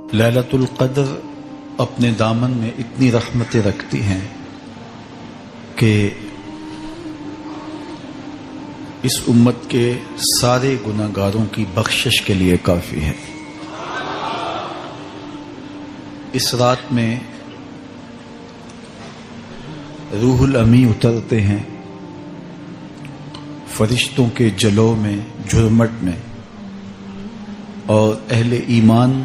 لیلۃ القدر اپنے دامن میں اتنی رحمتیں رکھتی ہیں کہ اس امت کے سارے گناہ گاروں کی بخشش کے لیے کافی ہے۔ اس رات میں روح الامی اترتے ہیں فرشتوں کے جلو میں، جھرمٹ میں، اور اہل ایمان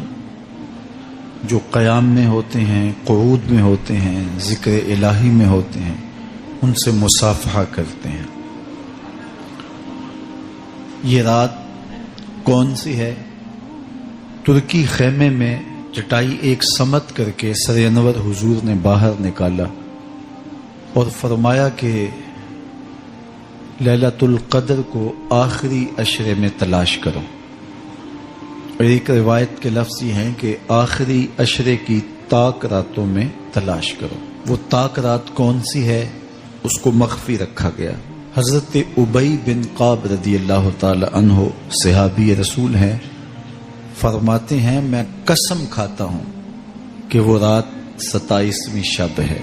جو قیام میں ہوتے ہیں، قعود میں ہوتے ہیں، ذکر الہی میں ہوتے ہیں، ان سے مصافحہ کرتے ہیں۔ یہ رات کون سی ہے؟ ترکی خیمے میں چٹائی ایک سمت کر کے سر انور حضور نے باہر نکالا اور فرمایا کہ لیلۃ القدر کو آخری عشرے میں تلاش کرو۔ اور ایک روایت کے لفظ یہ ہیں کہ آخری عشرے کی تاک راتوں میں تلاش کرو۔ وہ تاک رات کون سی ہے؟ اس کو مخفی رکھا گیا۔ حضرت ابی بن قعب رضی اللہ تعالی عنہ صحابی رسول ہیں، فرماتے ہیں میں قسم کھاتا ہوں کہ وہ رات 27ویں شب ہے۔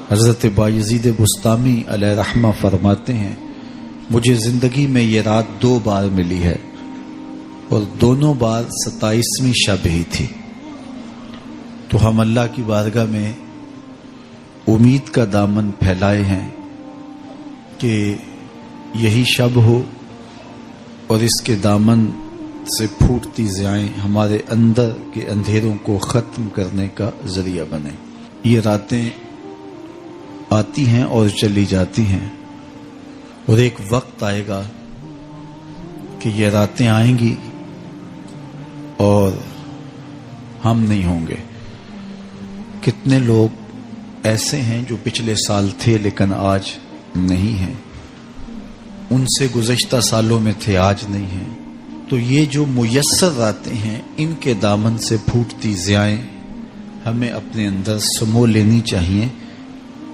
حضرت بایزید بسطامی علیہ رحمہ فرماتے ہیں مجھے زندگی میں یہ رات 2 بار ملی ہے اور دونوں بار 27ویں شب ہی تھی۔ تو ہم اللہ کی بارگاہ میں امید کا دامن پھیلائے ہیں کہ یہی شب ہو اور اس کے دامن سے پھوٹتی ضیائیں ہمارے اندر کے اندھیروں کو ختم کرنے کا ذریعہ بنے۔ یہ راتیں آتی ہیں اور چلی جاتی ہیں، اور ایک وقت آئے گا کہ یہ راتیں آئیں گی اور ہم نہیں ہوں گے۔ کتنے لوگ ایسے ہیں جو پچھلے سال تھے لیکن آج نہیں ہیں، ان سے گزشتہ سالوں میں تھے آج نہیں ہیں۔ تو یہ جو میسر راتیں ہیں ان کے دامن سے پھوٹتی ضیائیں ہمیں اپنے اندر سمو لینی چاہیے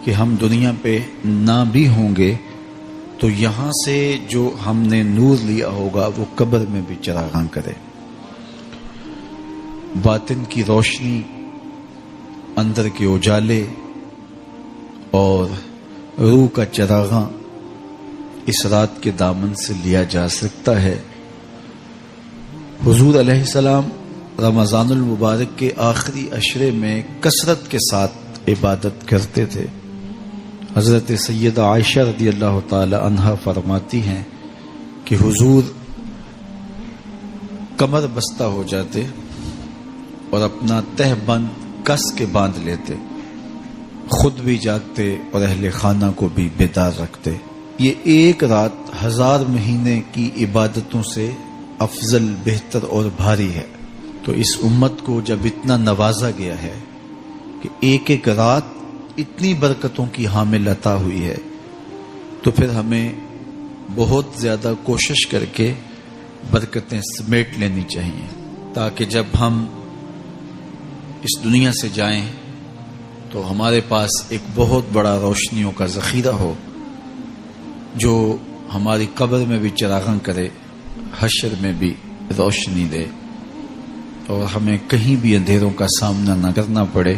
کہ ہم دنیا پہ نہ بھی ہوں گے تو یہاں سے جو ہم نے نور لیا ہوگا وہ قبر میں بھی چراغاں کرے۔ باطن کی روشنی، اندر کے اجالے اور روح کا چراغاں اس رات کے دامن سے لیا جا سکتا ہے۔ حضور علیہ السلام رمضان المبارک کے آخری عشرے میں کثرت کے ساتھ عبادت کرتے تھے۔ حضرت سیدہ عائشہ رضی اللہ تعالی عنہا فرماتی ہیں کہ حضور کمر بستہ ہو جاتے اور اپنا تہ بند کس کے باندھ لیتے، خود بھی جاگتے اور اہل خانہ کو بھی بیدار رکھتے۔ یہ ایک رات 1000 مہینے کی عبادتوں سے افضل، بہتر اور بھاری ہے۔ تو اس امت کو جب اتنا نوازا گیا ہے کہ ایک ایک رات اتنی برکتوں کی حامل عطا ہوئی ہے، تو پھر ہمیں بہت زیادہ کوشش کر کے برکتیں سمیٹ لینی چاہیے، تاکہ جب ہم اس دنیا سے جائیں تو ہمارے پاس ایک بہت بڑا روشنیوں کا ذخیرہ ہو جو ہماری قبر میں بھی چراغاں کرے، حشر میں بھی روشنی دے، اور ہمیں کہیں بھی اندھیروں کا سامنا نہ کرنا پڑے،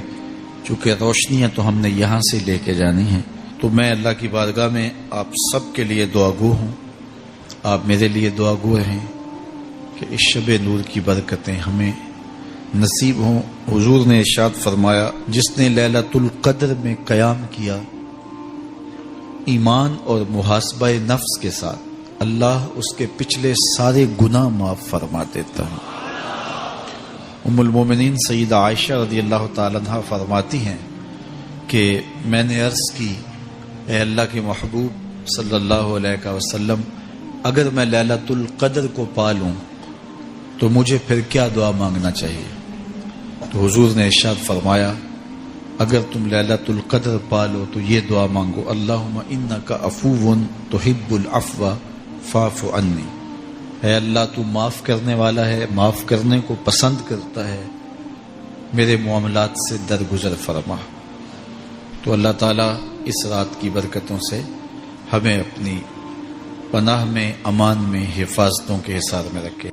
چونکہ روشنیاں تو ہم نے یہاں سے لے کے جانی ہیں۔ تو میں اللہ کی بارگاہ میں آپ سب کے لیے دعا گو ہوں، آپ میرے لیے دعا گو رہیں کہ اس شب نور کی برکتیں ہمیں نصیب ہوں۔ حضور نے ارشاد فرمایا جس نے لیلۃ القدر میں قیام کیا ایمان اور محاسبہ نفس کے ساتھ، اللہ اس کے پچھلے سارے گناہ معاف فرما دیتا ہے۔ ام المومنین سیدہ عائشہ رضی اللہ تعالی عنہ فرماتی ہیں کہ میں نے عرض کی اے اللہ کے محبوب صلی اللہ علیہ وسلم، اگر میں لیلۃ القدر کو پالوں تو مجھے پھر کیا دعا مانگنا چاہیے؟ تو حضور نے ارشاد فرمایا اگر تم لیلۃ القدر پالو تو یہ دعا مانگو، اللہم انک عفو تحب العفو فاعف عنی، اے اللہ تو معاف کرنے والا ہے، معاف کرنے کو پسند کرتا ہے، میرے معاملات سے درگزر فرما۔ تو اللہ تعالیٰ اس رات کی برکتوں سے ہمیں اپنی پناہ میں، امان میں، حفاظتوں کے حصار میں رکھے۔